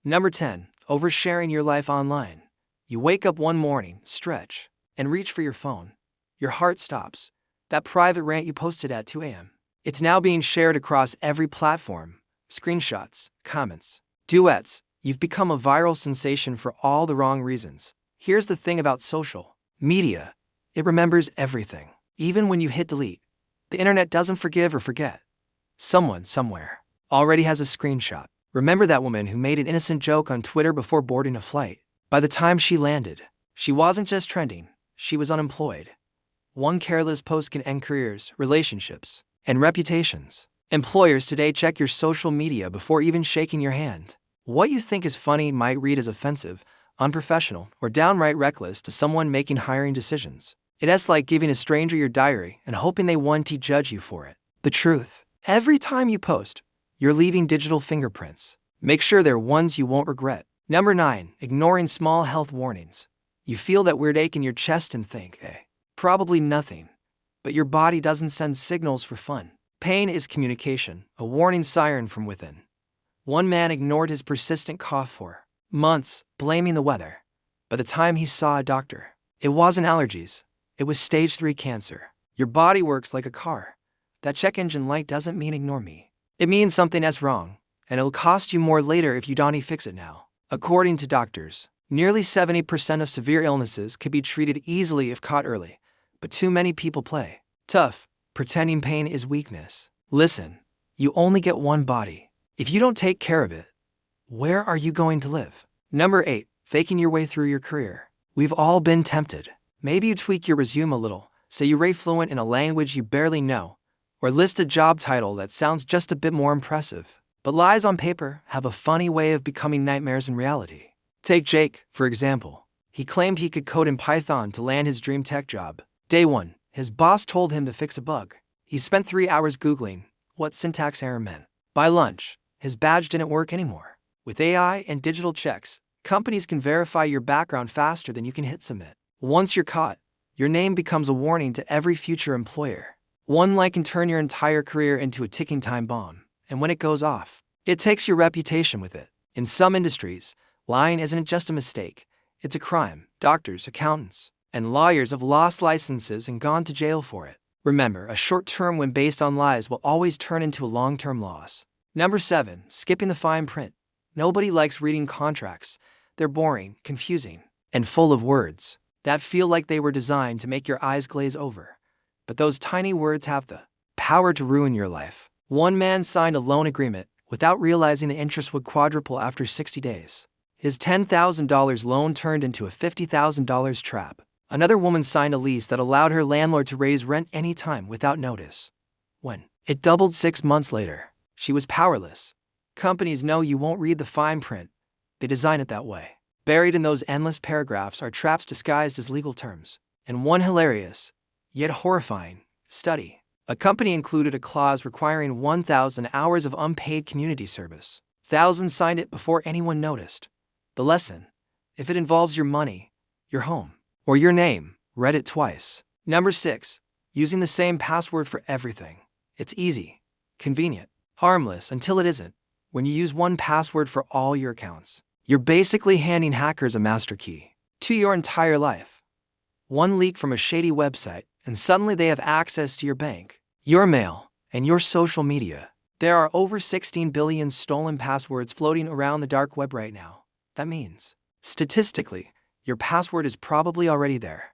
Number 10. Oversharing your life online. You wake up one morning, stretch, and reach for your phone. Your heart stops. That private rant you posted at 2 a.m. It's now being shared across every platform. Screenshots, comments, duets. You've become a viral sensation for all the wrong reasons. Here's the thing about social media. It remembers everything. Even when you hit delete, the internet doesn't forgive or forget. Someone, somewhere, already has a screenshot. Remember that woman who made an innocent joke on Twitter before boarding a flight? By the time she landed, she wasn't just trending, she was unemployed. One careless post can end careers, relationships, and reputations. Employers today check your social media before even shaking your hand. What you think is funny might read as offensive, unprofessional, or downright reckless to someone making hiring decisions. It's like giving a stranger your diary and hoping they won't judge you for it. The truth: every time you post, you're leaving digital fingerprints. Make sure they're ones you won't regret. Number 9. Ignoring small health warnings. You feel that weird ache in your chest and think, hey, probably nothing. But your body doesn't send signals for fun. Pain is communication, a warning siren from within. One man ignored his persistent cough for months, blaming the weather. By the time he saw a doctor, it wasn't allergies, it was stage 3 cancer. Your body works like a car. That check engine light doesn't mean ignore me. It means something is wrong, and it'll cost you more later if you don't fix it now. According to doctors, nearly 70% of severe illnesses could be treated easily if caught early, but too many people play tough, pretending pain is weakness. Listen, you only get one body. If you don't take care of it, where are you going to live? Number 8. Faking your way through your career. We've all been tempted. Maybe you tweak your resume a little, say you're fluent in a language you barely know, or list a job title that sounds just a bit more impressive. But lies on paper have a funny way of becoming nightmares in reality. Take Jake, for example. He claimed he could code in Python to land his dream tech job. Day 1, his boss told him to fix a bug. He spent 3 hours Googling what syntax error meant. By lunch, his badge didn't work anymore. With AI and digital checks, companies can verify your background faster than you can hit submit. Once you're caught, your name becomes a warning to every future employer. One lie can turn your entire career into a ticking time bomb, and when it goes off, it takes your reputation with it. In some industries, lying isn't just a mistake, it's a crime. Doctors, accountants, and lawyers have lost licenses and gone to jail for it. Remember, a short-term win based on lies will always turn into a long-term loss. Number 7. Skipping the fine print. Nobody likes reading contracts. They're boring, confusing, and full of words that feel like they were designed to make your eyes glaze over. But those tiny words have the power to ruin your life. One man signed a loan agreement without realizing the interest would quadruple after 60 days. His $10,000 loan turned into a $50,000 trap. Another woman signed a lease that allowed her landlord to raise rent anytime without notice. When it doubled 6 months later, she was powerless. Companies know you won't read the fine print. They design it that way. Buried in those endless paragraphs are traps disguised as legal terms. And one hilarious, yet horrifying, study. A company included a clause requiring 1,000 hours of unpaid community service. Thousands signed it before anyone noticed. The lesson: if it involves your money, your home, or your name, read it twice. Number 6. Using the same password for everything. It's easy, convenient, harmless until it isn't. When you use one password for all your accounts, you're basically handing hackers a master key to your entire life. One leak from a shady website, and suddenly they have access to your bank, your mail, and your social media. There are over 16 billion stolen passwords floating around the dark web right now. That means, statistically, your password is probably already there.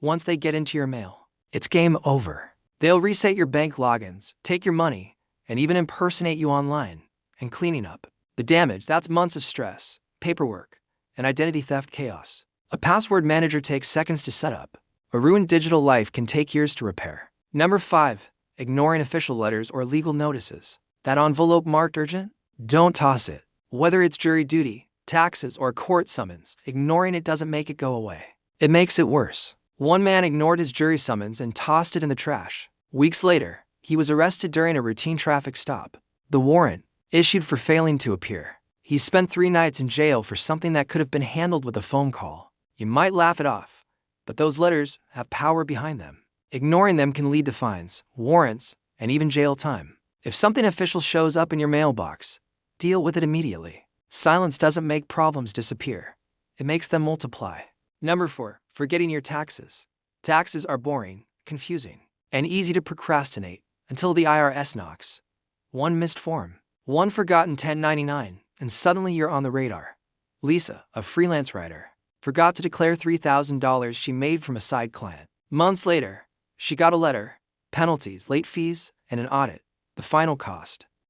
Once they get into your mail, it's game over. They'll reset your bank logins, take your money, and even impersonate you online. And cleaning up the damage, that's months of stress, paperwork, and identity theft chaos. A password manager takes seconds to set up. A ruined digital life can take years to repair. Number 5. Ignoring official letters or legal notices. That envelope marked urgent? Don't toss it. Whether it's jury duty, taxes, or court summons, ignoring it doesn't make it go away. It makes it worse. One man ignored his jury summons and tossed it in the trash. Weeks later, he was arrested during a routine traffic stop. The warrant, issued for failing to appear. He spent 3 nights in jail for something that could have been handled with a phone call. You might laugh it off, but those letters have power behind them. Ignoring them can lead to fines, warrants, and even jail time. If something official shows up in your mailbox, deal with it immediately. Silence doesn't make problems disappear, it makes them multiply. Number 4. Forgetting your taxes. Taxes are boring, confusing, and easy to procrastinate until the IRS knocks. One missed form, one forgotten 1099, and suddenly you're on the radar. Lisa, a freelance writer, forgot to declare $3,000 she made from a side client. Months later, she got a letter, penalties, late fees, and an audit. The final cost: